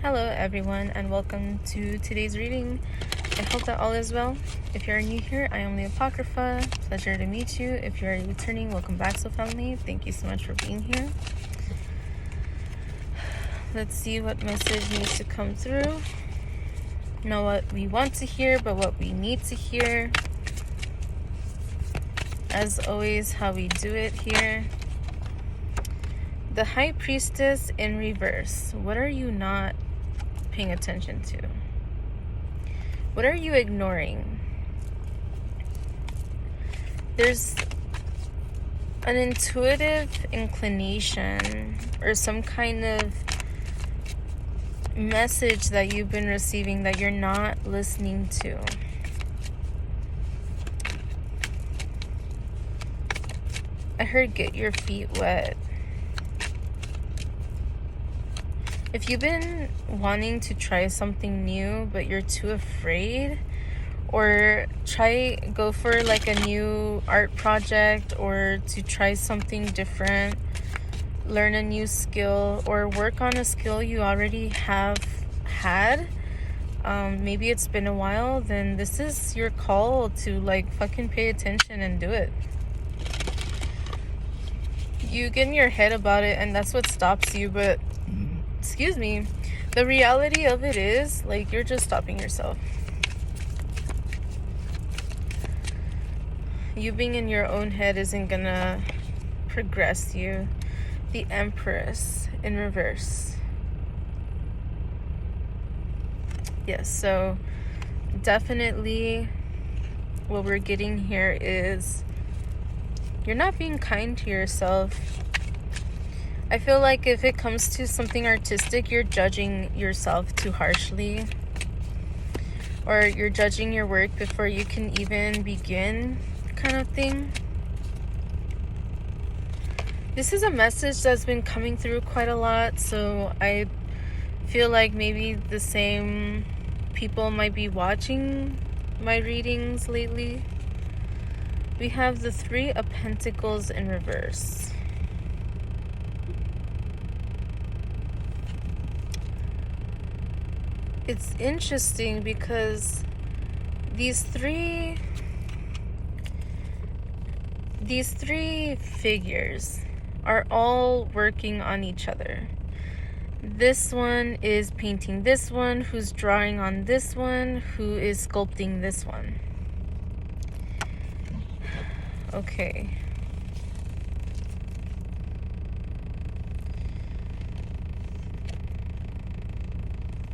Hello everyone and welcome to today's reading. I hope that all is well. If you're new here, I am LeeApocrypha. Pleasure to meet you. If you're returning, welcome back, Soul Family. Thank you so much for being here. Let's see what message needs to come through. Not what we want to hear, but what we need to hear. As always, how we do it here. The High Priestess in reverse. What are you not paying attention to? What are you ignoring? There's an intuitive inclination or some kind of message that you've been receiving that you're not listening to. I heard get your feet wet. If you've been wanting to try something new but you're too afraid, or go for like a new art project, or to try something different, learn a new skill, or work on a skill you already have had, maybe it's been a while, then this is your call to like fucking pay attention and do it. You get in your head about it and that's what stops you, but excuse me, the reality of it is, like, you're just stopping yourself. You being in your own head isn't gonna progress you. The Empress in reverse. Yes, so definitely what we're getting here is you're not being kind to yourself. I feel like if it comes to something artistic, you're judging yourself too harshly, or you're judging your work before you can even begin, kind of thing. This is a message that's been coming through quite a lot, so I feel like maybe the same people might be watching my readings lately. We have the Three of Pentacles in reverse. It's interesting because these three figures are all working on each other. This one is painting this one, who's drawing on this one, who is sculpting this one. Okay.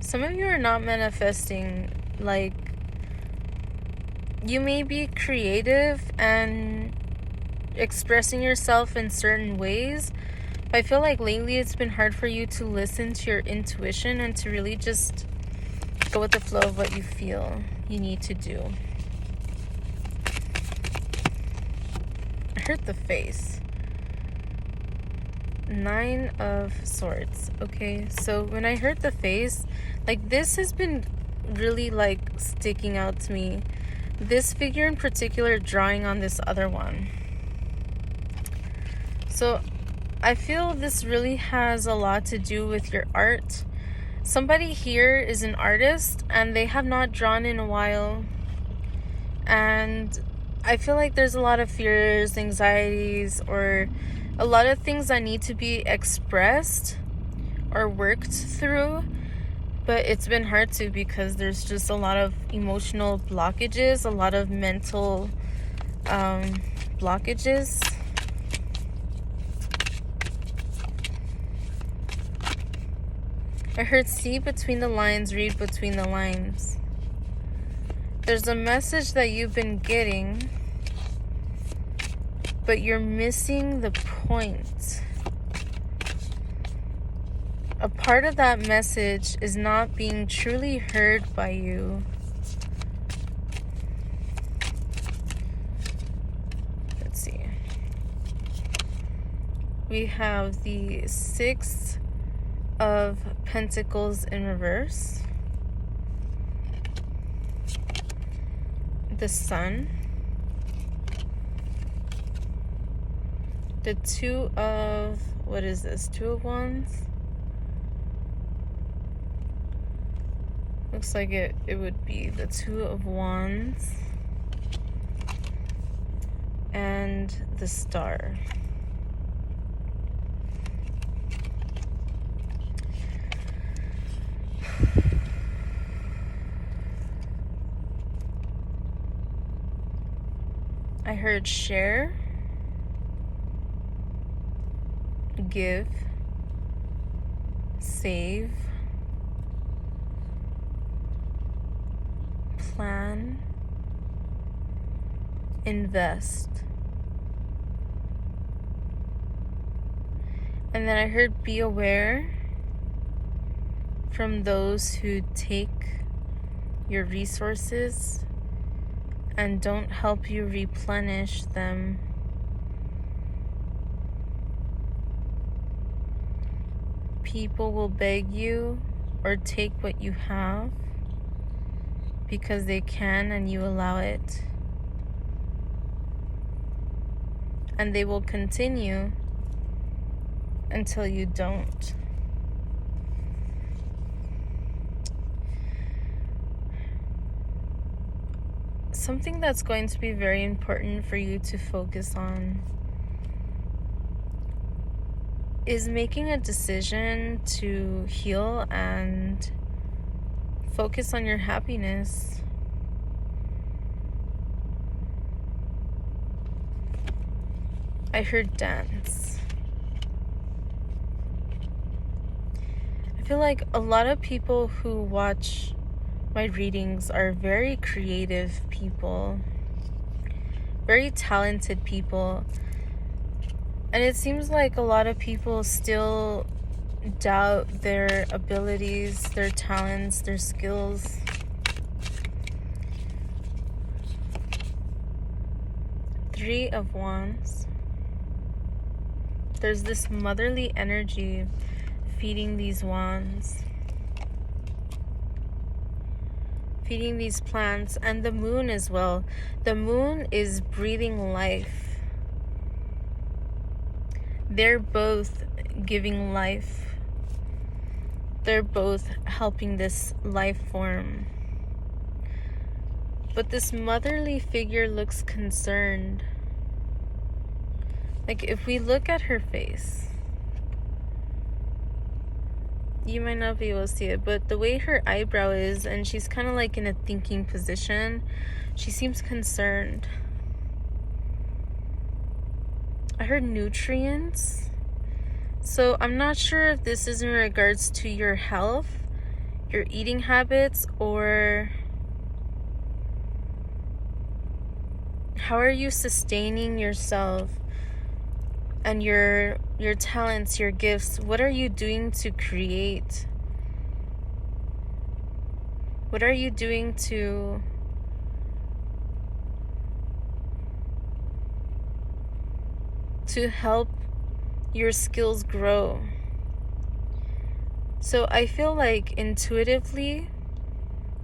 Some of you are not manifesting. Like, you may be creative and expressing yourself in certain ways, but I feel like lately it's been hard for you to listen to your intuition and to really just go with the flow of what you feel you need to do. I heard the face. Nine of Swords. Okay, so when I heard the face, like, this has been really like sticking out to me. This figure in particular drawing on this other one. So I feel this really has a lot to do with your art. Somebody here is an artist and they have not drawn in a while, and I feel like there's a lot of fears, anxieties, or a lot of things that need to be expressed or worked through, but it's been hard to, because there's just a lot of emotional blockages, a lot of mental blockages. I heard see between the lines, read between the lines. There's a message that you've been getting, but you're missing the point. A part of that message is not being truly heard by you. Let's see. We have the Six of Pentacles in reverse. The Sun. The Two of, what is this? Two of Wands. Looks like it would be the Two of Wands and the Star. I heard share, give, save, plan, invest. And then I heard be aware from those who take your resources and don't help you replenish them. People will beg you or take what you have because they can and you allow it. And they will continue until you don't. Something that's going to be very important for you to focus on is making a decision to heal and focus on your happiness. I heard dance. I feel like a lot of people who watch my readings are very creative people, very talented people. And it seems like a lot of people still doubt their abilities, their talents, their skills. Three of Wands. There's this motherly energy feeding these wands, feeding these plants, and the moon as well. The moon is breathing life. They're both giving life. They're both helping this life form. But this motherly figure looks concerned. Like, if we look at her face, you might not be able to see it, but the way her eyebrow is, and she's kind of like in a thinking position, she seems concerned. I heard nutrients. So I'm not sure if this is in regards to your health, your eating habits, or how are you sustaining yourself and your talents, your gifts. What are you doing to create? What are you doing to help your skills grow? So I feel like intuitively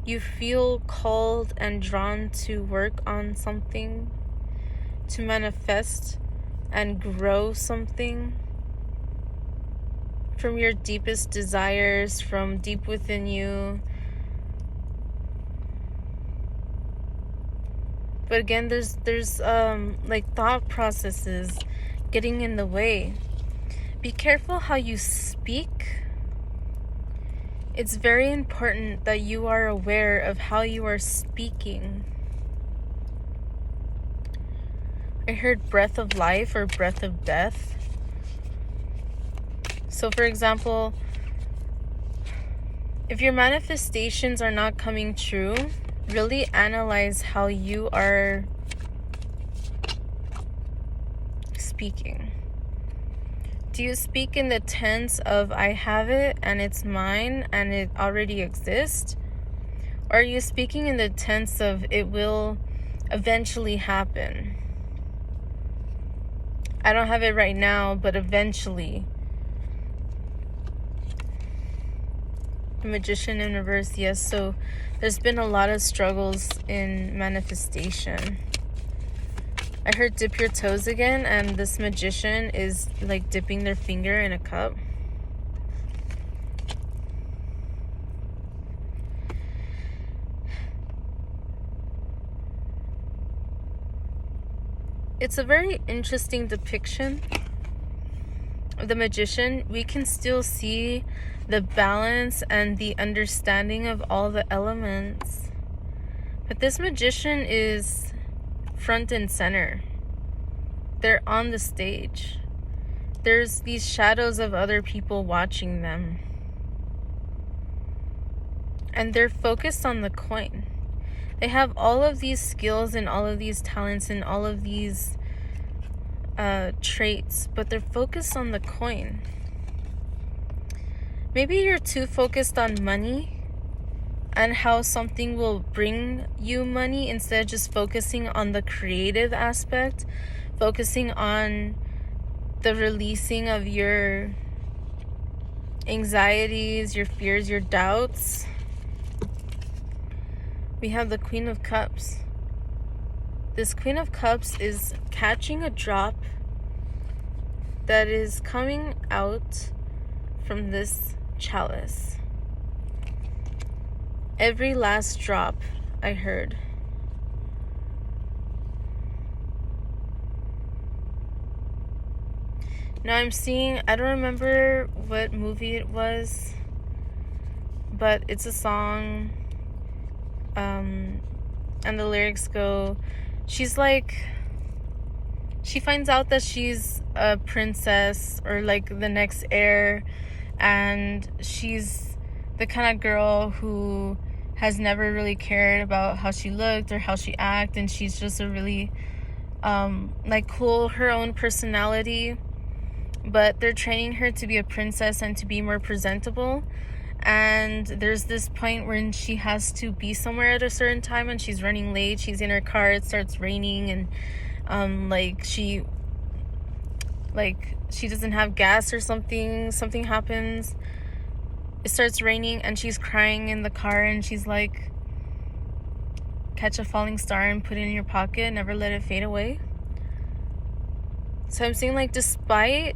you feel called and drawn to work on something, to manifest and grow something from your deepest desires, from deep within you. But again, there's like thought processes getting in the way. Be careful how you speak. It's very important that you are aware of how you are speaking. I heard breath of life or breath of death. So for example, if your manifestations are not coming true, really analyze how you are speaking. Do you speak in the tense of I have it and it's mine and it already exists? Or are you speaking in the tense of it will eventually happen? I don't have it right now, but eventually. The Magician in reverse, yes. So there's been a lot of struggles in manifestation. I heard dip your toes again, and this magician is like dipping their finger in a cup. it's a very interesting depiction of the magician. We can still see the balance and the understanding of all the elements. But this magician is front and center. They're on the stage. There's these shadows of other people watching them. And they're focused on the coin. They have all of these skills and all of these talents and all of these traits, but they're focused on the coin. Maybe you're too focused on money and how something will bring you money instead of just focusing on the creative aspect, focusing on the releasing of your anxieties, your fears, your doubts. We have the Queen of Cups. This Queen of Cups is catching a drop that is coming out from this chalice. Every last drop, I heard. Now I'm seeing, I don't remember what movie it was, but it's a song, and the lyrics go, she's like, she finds out that she's a princess or like the next heir, and she's the kind of girl who has never really cared about how she looked or how she acted, and she's just a really like cool, her own personality, but they're training her to be a princess and to be more presentable. And there's this point when she has to be somewhere at a certain time and she's running late. She's in her car, it starts raining, and she doesn't have gas or something happens, it starts raining, and she's crying in the car, and she's like, catch a falling star and put it in your pocket, never let it fade away. So I'm saying, like, despite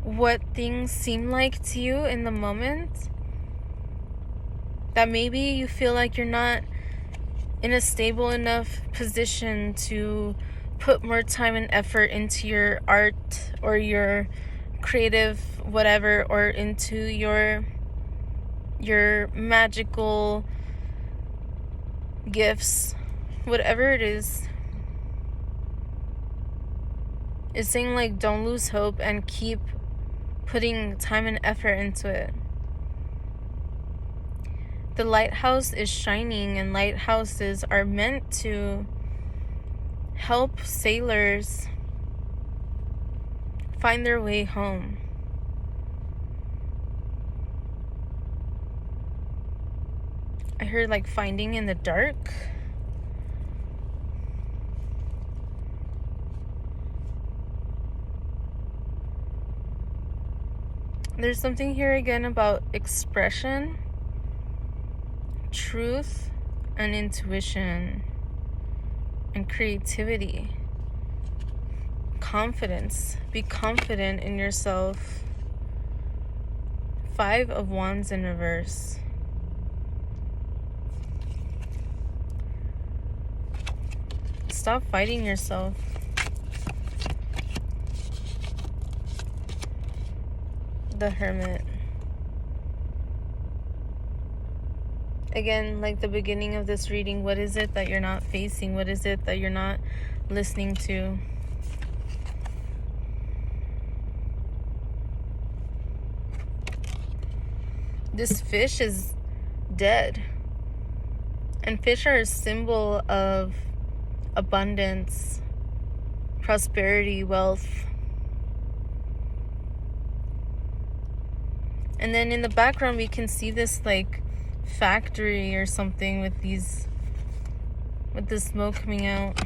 what things seem like to you in the moment, that maybe you feel like you're not in a stable enough position to put more time and effort into your art or your creative whatever, or into your magical gifts, whatever it is. It's saying, like, don't lose hope and keep putting time and effort into it. The lighthouse is shining, and lighthouses are meant to help sailors find their way home. I heard, like, finding in the dark. There's something here again about expression, truth, and intuition, and creativity. Confidence. Be confident in yourself. 5 of Wands in reverse. Stop fighting yourself. The Hermit. Again, like the beginning of this reading, what is it that you're not facing? What is it that you're not listening to? This fish is dead. And fish are a symbol of abundance, prosperity, wealth. And then in the background we can see this like factory or something with the smoke coming out.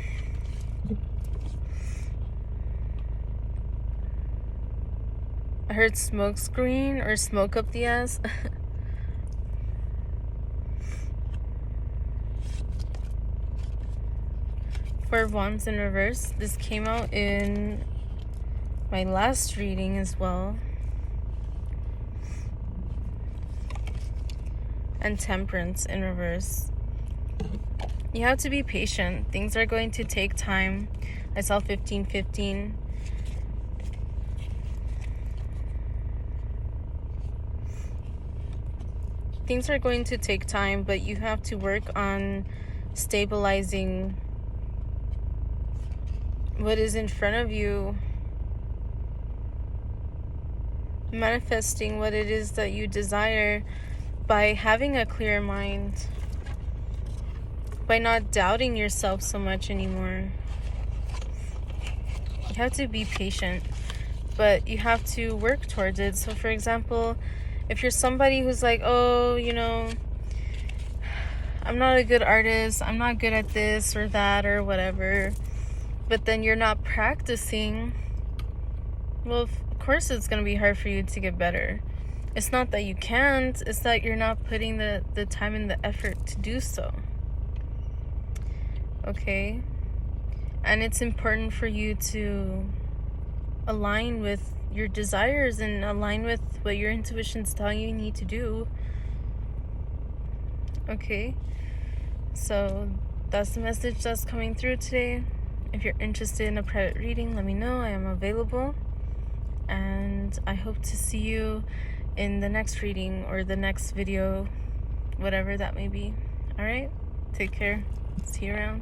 I heard smoke screen or smoke up the ass. 4 of Wands in reverse. This came out in my last reading as well. And Temperance in reverse. You have to be patient. Things are going to take time. I saw 1515. Things are going to take time, but you have to work on stabilizing what is in front of you, manifesting what it is that you desire by having a clear mind, by not doubting yourself so much anymore. You have to be patient, but you have to work towards it. So for example, if you're somebody who's like, oh, you know, I'm not a good artist, I'm not good at this or that or whatever, but then you're not practicing, well, of course it's going to be hard for you to get better. It's not that you can't, it's that you're not putting the time and the effort to do so. Okay? And it's important for you to align with your desires and align with what your intuition's telling you need to do. Okay? So that's the message that's coming through today. If you're interested in a private reading, let me know. I am available. And I hope to see you in the next reading or the next video, whatever that may be. Alright? Take care. See you around.